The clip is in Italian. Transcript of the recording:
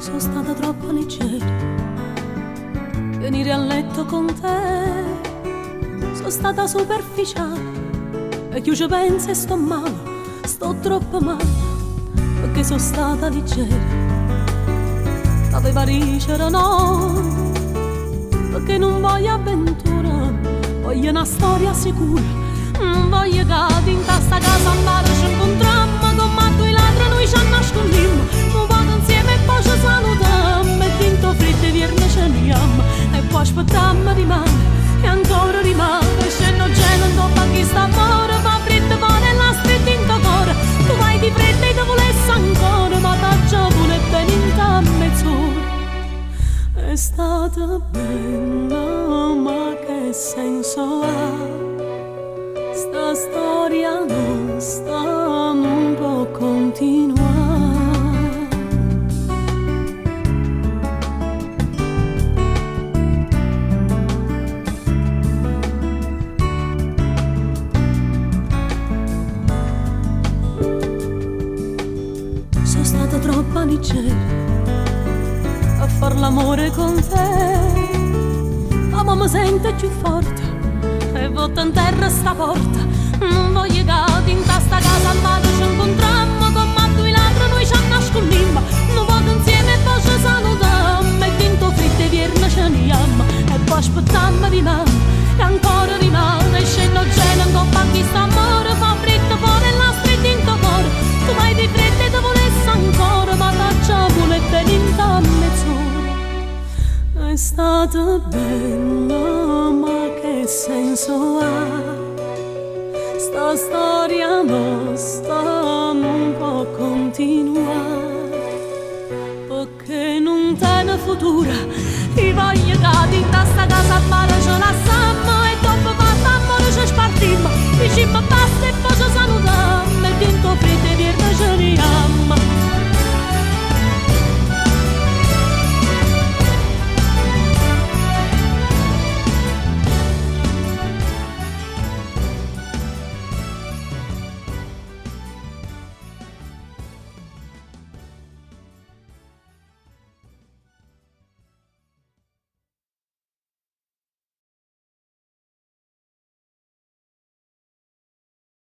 Sono stata troppo leggera, venire a letto con te. Sono stata superficiale e chi ci pensa e sto male, sto troppo male, perché sono stata leggera. Aveva ricere no, perché non voglio avventura, voglio una storia sicura. Non voglio che in questa casa a mare ci incontrammo, come due ladri noi ci nascondiamo, un po' insieme e poi ci salutiamo, e tinto freddo e viernes ce ne andiamo, e poi aspettiamo rimane, e ancora rimane, scendo gelando pa' chi sta fuori, fa freddo cuore e la stretta in tuo cuore, tu vai di fretta e ti volessi ancora, ma t'accia pure bene in ta mezz'ora. È stata bella, ma che senso ha? Sta storia nostra non può continuare. Sono stata troppo leggera a far l'amore con te, ma mi sento più forte e voto in terra sta porta. Non voglio che in questa casa al mare ci incontrammo, come due ladri noi ci nascondimmo, non voto insieme e poi ci salutiamo, e tinto freddo e viernes ce ne andiamo, e poi aspettiamo rimane, e ancora rimane, e scendo gelo in coppa a chi sta amore, fa freddo fuori e la stretta in tuo cuore, tu vai di fretta e ti volessi ancora, ma t'accia pure bene in ta mezz'ora. È stata bella, ma che senso ha? Sta storia nostra non può continuare, perché non tiene futura, ti voglio che in